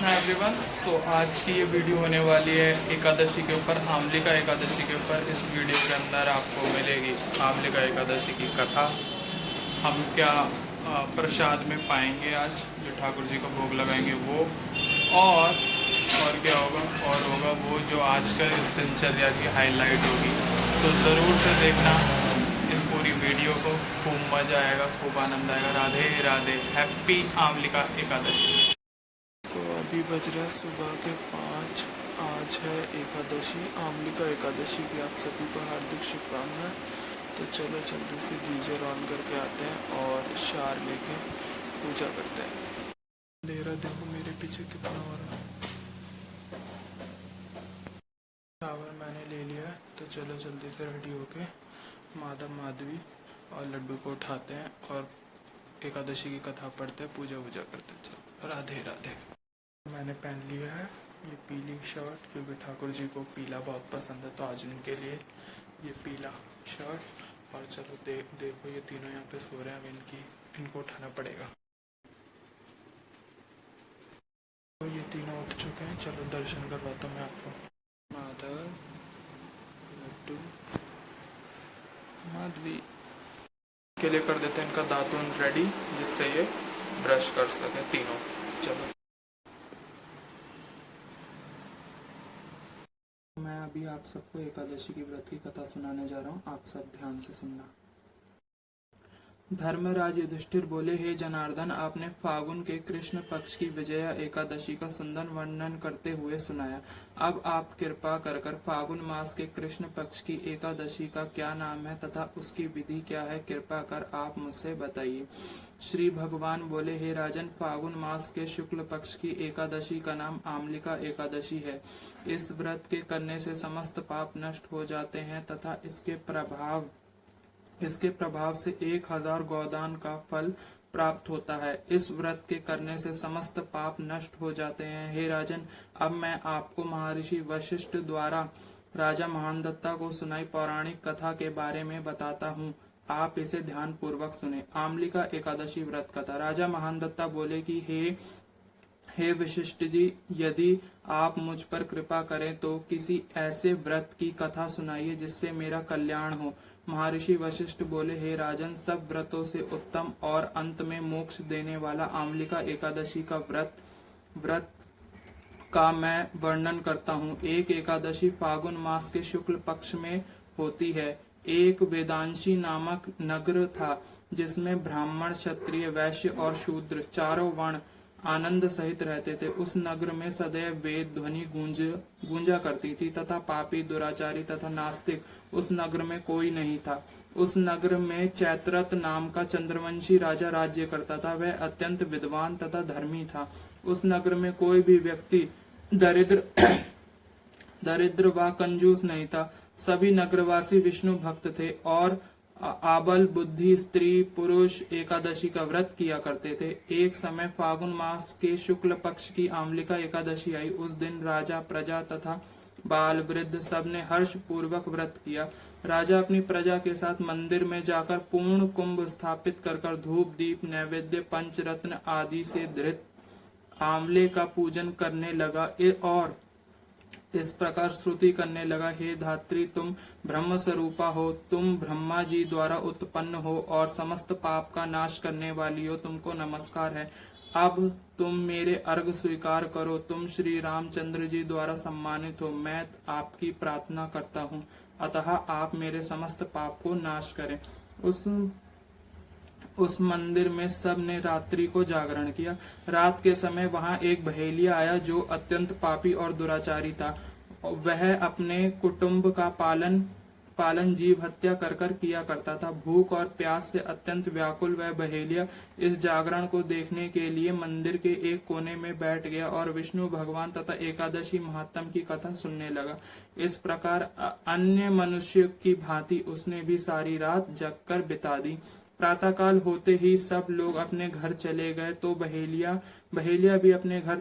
Krishna everyone. आज की ये वीडियो होने वाली है एकादशी के ऊपर, आमलिका एकादशी के ऊपर। इस वीडियो के अंदर आपको मिलेगी आमलिका एकादशी की कथा। हम क्या प्रसाद में पाएंगे आज, जो ठाकुर जी को भोग लगाएंगे वो, और क्या होगा, और होगा वो जो आज का इस दिनचर्या की हाईलाइट होगी। तो ज़रूर से देखना इस पूरी वीडियो को, खूब मज़ा आएगा, खूब आनंद आएगा। राधे राधे, हैप्पी आमलिका एकादशी। तो अभी बज रहा है सुबह के 5। आज है एकादशी, आमलिका एकादशी की आप सभी को हार्दिक शुभकामनाएं। तो चलो जल्दी से गीजर ऑन करके आते हैं और शार लेके पूजा करते हैं। अंधेरा देखो मेरे पीछे कितना हो रहा है। शावर मैंने ले लिया है, तो चलो जल्दी से रेडी होके माधव माधवी और लड्डू को उठाते हैं और एकादशी की कथा पढ़ते हैं, पूजा वूजा करते हैं। चलो राधे राधे। मैंने पहन लिया है ये पीली शर्ट, क्योंकि ठाकुर जी को पीला बहुत पसंद है, तो आज उनके लिए ये पीला शर्ट। और चलो देखो ये तीनों यहाँ पे सो रहे हैं, अब इनको उठाना पड़ेगा। तो ये तीनों उठ चुके हैं, चलो दर्शन करवाता हूँ मैं आपको। माधव, लड्डू, माधवी के लिए कर देते हैं इनका दातुन रेडी, जिससे ये ब्रश कर सके तीनों। चलो मैं अभी आप सबको एकादशी की व्रत की कथा सुनाने जा रहा हूँ, आप सब ध्यान से सुनना। धर्मराज युधिष्ठिर बोले, हे जनार्दन, आपने फागुन के कृष्ण पक्ष की विजया एकादशी का सुंदर वर्णन करते हुए सुनाया। अब आप कृपा कर फागुन मास के कृष्ण पक्ष की एकादशी का क्या नाम है तथा उसकी विधि क्या है, कृपा कर आप मुझसे बताइए। श्री भगवान बोले, हे राजन, फागुन मास के शुक्ल पक्ष की एकादशी का नाम आमलिका एकादशी है। इस व्रत के करने से समस्त पाप नष्ट हो जाते हैं तथा इसके प्रभाव से 1000 गोदान का फल प्राप्त होता है। इस व्रत के करने से समस्त पाप नष्ट हो जाते हैं। हे राजन, अब मैं आपको महर्षि वशिष्ठ द्वारा राजा महानदत्ता को सुनाई पौराणिक कथा के बारे में बताता हूँ, आप इसे ध्यान पूर्वक सुने। आमलिका एकादशी व्रत कथा। राजा महानदत्ता बोले कि हे वशिष्ठ जी, यदि आप मुझ पर कृपा करें तो किसी ऐसे व्रत की कथा सुनाइए जिससे मेरा कल्याण हो। महर्षि वशिष्ठ बोले, हे राजन, सब व्रतों से उत्तम और अंत में मोक्ष देने वाला आमलिका एकादशी का व्रत का मैं वर्णन करता हूँ। एक एकादशी फागुन मास के शुक्ल पक्ष में होती है। एक वेदांशी नामक नगर था, जिसमें ब्राह्मण, क्षत्रिय, वैश्य और शूद्र चारों वर्ण आनंद सहित रहते थे। उस नगर में सदैव वेद ध्वनि गूंजा करती थी तथा पापी, दुराचारी तथा नास्तिक उस नगर में कोई नहीं था। उस नगर में चैत्ररथ नाम का चंद्रवंशी राजा राज्य करता था। वह अत्यंत विद्वान तथा धर्मी था। उस नगर में कोई भी व्यक्ति दरिद्र व कंजूस नहीं था। सभी नगरवासी विष्णु भक्त थे और आबल बुद्धि स्त्री पुरुष एकादशी का व्रत किया करते थे। एक समय फागुन मास के शुक्ल पक्ष की आमलिका एकादशी आई। उस दिन राजा, प्रजा तथा बाल वृद्ध सब ने हर्ष पूर्वक व्रत किया। राजा अपनी प्रजा के साथ मंदिर में जाकर पूर्ण कुंभ स्थापित कर धूप, दीप, नैवेद्य, पंचरत्न आदि से धृत आंवले का पूजन करने लगा और इस प्रकार श्रुति करने लगा, हे धात्री, तुम ब्रह्म स्वरूपा हो, तुम ब्रह्मा जी द्वारा उत्पन्न हो और समस्त पाप का नाश करने वाली हो, तुमको नमस्कार है। अब तुम मेरे अर्घ स्वीकार करो, तुम श्री रामचंद्र जी द्वारा सम्मानित हो, मैं आपकी प्रार्थना करता हूँ, अतः आप मेरे समस्त पाप को नाश करें। उस मंदिर में सब ने रात्रि को जागरण किया। रात के समय वहां एक बहेलिया आया जो अत्यंत पापी और दुराचारी था। वह अपने कुटुंब का पालन जीव हत्या कर किया करता था। भूख और प्यास से अत्यंत व्याकुल वह बहेलिया इस जागरण को देखने के लिए मंदिर के एक कोने में बैठ गया और विष्णु भगवान तथा एकादशी महात्म की कथा सुनने लगा। इस प्रकार अन्य मनुष्य की भांति उसने भी सारी रात जगकर बिता दी। प्रातःकाल होते ही सब लोग अपने घर चले गए तो बहेलिया भी अपने घर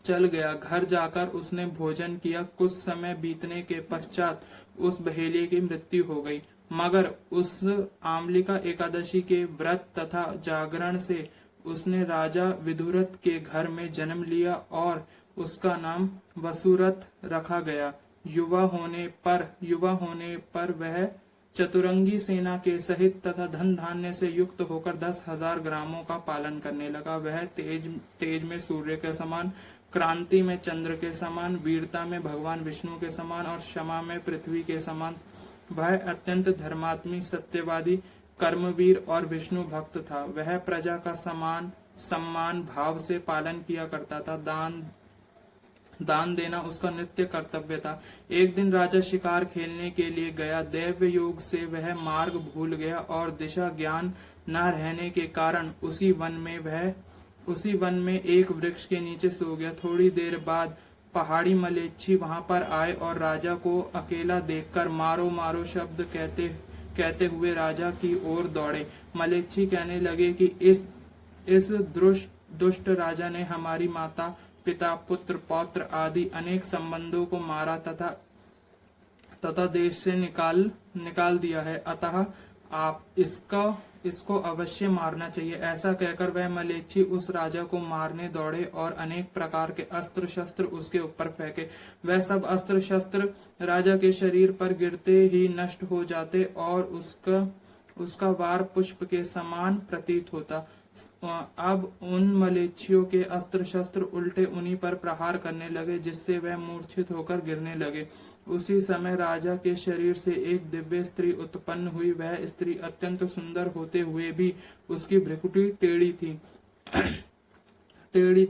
चल गया। घर जाकर उसने भोजन किया। कुछ समय बीतने के पश्चात उस बहेलिये की मृत्यु हो गई। मगर उस आमलिका एकादशी के व्रत तथा जागरण से उसने राजा विदुरथ के घर में जन्म लिया और उसका नाम वसुरथ रखा गया। युवा होने पर वह चतुरंगी सेना के सहित तथा धन धान्य से युक्त होकर 10,000 ग्रामों का पालन करने लगा। वह तेज में सूर्य के समान, क्रांति में चंद्र के समान, वीरता में भगवान विष्णु के समान और क्षमा में पृथ्वी के समान। वह अत्यंत धर्मात्मी, सत्यवादी, कर्मवीर और विष्णु भक्त था। वह प्रजा का सम्मान भाव से पालन किया करता था। दान देना उसका नित्य कर्तव्य था। एक दिन राजा शिकार खेलने के लिए गया। दैव योग से वह मार्ग भूल गया और दिशा ज्ञान न रहने के कारण उसी वन में एक वृक्ष के नीचे सो गया। थोड़ी देर बाद पहाड़ी मलेच्छी वहां पर आए और राजा को अकेला देखकर मारो मारो शब्द कहते हुए राजा की ओर दौड़े। मलेच्छी कहने लगे कि इस दुष्ट राजा ने हमारी माता, पिता, पुत्र, पौत्र आदि अनेक संबंधों को मारा तथा देश से निकाल दिया है। अतः आप इसको अवश्य मारना चाहिए। ऐसा कहकर वह मलेच्छी उस राजा को मारने दौड़े और अनेक प्रकार के अस्त्र शस्त्र उसके ऊपर फेंके। वह सब अस्त्र शस्त्र राजा के शरीर पर गिरते ही नष्ट हो जाते और उसका वार पुष्प के समान प्रतीत होता। अब उन मलेच्छियों के अस्त्र शस्त्र उल्टे उन्हीं पर प्रहार करने लगे, जिससे वह मूर्छित होकर गिरने लगे। उसी समय राजा के शरीर से एक दिव्य स्त्री उत्पन्न हुई। वह स्त्री अत्यंत सुंदर होते हुए भी उसकी भ्रुकुटी टेढ़ी थी।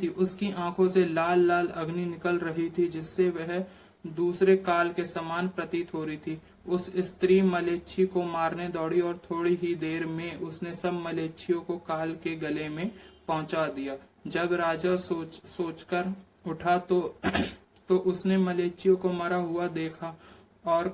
उसकी आंखों से लाल लाल अग्नि निकल रही थी, जिससे वह दूसरे काल के समान प्रतीत हो रही थी। उस स्त्री मलेच्छी को मारने दौड़ी और थोड़ी ही देर में उसने सब मलेच्छियों को काल के गले में पहुंचा दिया। जब राजा सोचकर उठा तो उसने मलेच्छियों को मरा हुआ देखा और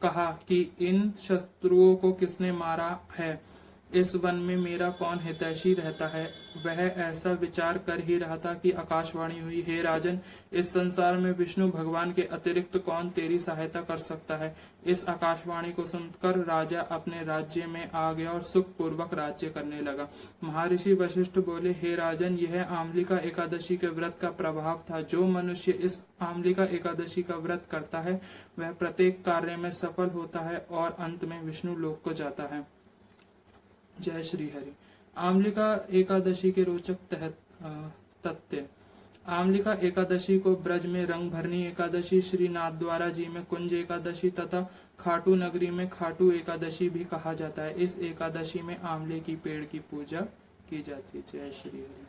कहा कि इन शत्रुओं को किसने मारा है? इस वन में मेरा कौन हितैषी रहता है? वह ऐसा विचार कर ही रहा था कि आकाशवाणी हुई, हे राजन, इस संसार में विष्णु भगवान के अतिरिक्त कौन तेरी सहायता कर सकता है? इस आकाशवाणी को सुनकर राजा अपने राज्य में आ गया और सुख पूर्वक राज्य करने लगा। महर्षि वशिष्ठ बोले, हे राजन, यह आमलिका एकादशी के व्रत का प्रभाव था। जो मनुष्य इस आमलिका एकादशी का व्रत करता है वह प्रत्येक कार्य में सफल होता है और अंत में विष्णु लोक को जाता है। जय श्री हरि। आमलिका एकादशी के रोचक तथ्य। आमलिका एकादशी को ब्रज में रंगभरनी एकादशी, श्रीनाथ द्वारा जी में कुंज एकादशी तथा खाटू नगरी में खाटू एकादशी भी कहा जाता है। इस एकादशी में आंवले की पेड़ की पूजा की जाती है। जय Shri Hari.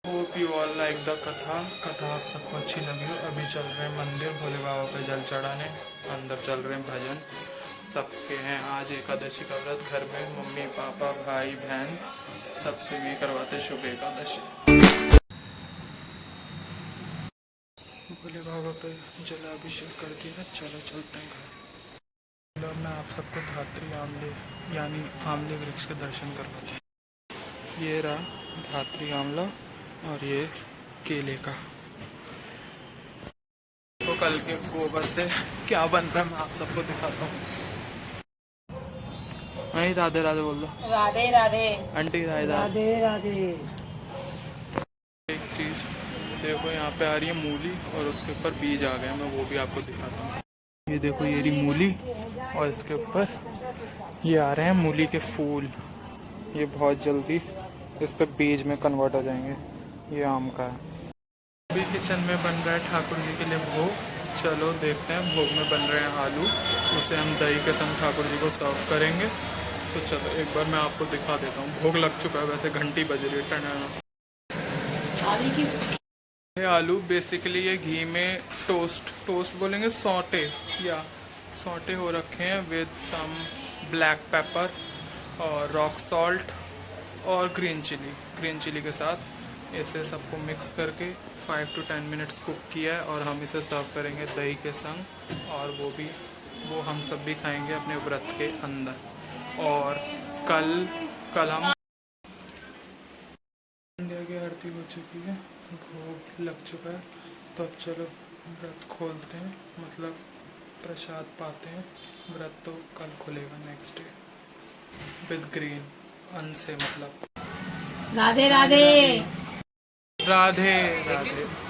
Hope you all like the कथा आप सबको अच्छी लगी हो। अभी चल रहे हैं मंदिर भोले बाबा पे जल चढ़ाने, अंदर चल रहे हैं भजन सबके हैं। आज एकादशी का व्रत घर में मम्मी पापा भाई बहन सबसे भी करवाते शुभ एकादशी। भोले बाबा पे जलाभिषेक कर दिया, चलो चलते हैं घर। मैं आप सबको धात्री आंवले यानी आंवले वृक्ष के दर्शन करवाते हैं। ये रहा धात्री आंवला और ये केले का। तो कल के गोबर से क्या बन रहा है मैं आप सबको दिखाता हूँ। नहीं, राधे राधे बोल दो। राधे राधे आंटी, राधे राधे राधे। एक चीज देखो, यहाँ पे आ रही है मूली और उसके ऊपर बीज आ गए, मैं वो भी आपको दिखाता हूँ। ये देखो, ये रही मूली और इसके ऊपर ये आ रहे हैं मूली के फूल। ये बहुत जल्दी इस पे बीज में कन्वर्ट हो जाएंगे। ये आम का है। अभी किचन में बन रहा है ठाकुर जी के लिए भोग। चलो देखते हैं। भोग में बन रहे हैं आलू, उसे हम दही के संग ठाकुर जी को सर्व करेंगे। तो चलो एक बार मैं आपको दिखा देता हूँ। भोग लग चुका है, वैसे घंटी बज रही है। ये आलू बेसिकली ये घी में टोस्ट बोलेंगे, सौटे हो रखे हैं विद सम ब्लैक पेपर और रॉक सॉल्ट और ग्रीन चिली के साथ इसे सबको मिक्स करके 5 to 10 मिनट्स कुक किया है और हम इसे सर्व करेंगे दही के संग। और वो हम सब भी खाएंगे अपने व्रत के अंदर। और कल हम इंडिया की आरती हो चुकी है, भोग लग चुका है। तो अब चलो व्रत खोलते हैं, मतलब प्रसाद पाते हैं। व्रत तो कल खुलेगा नेक्स्ट डे विद ग्रीन अन्न से, मतलब राधे राधे। राधे राधे।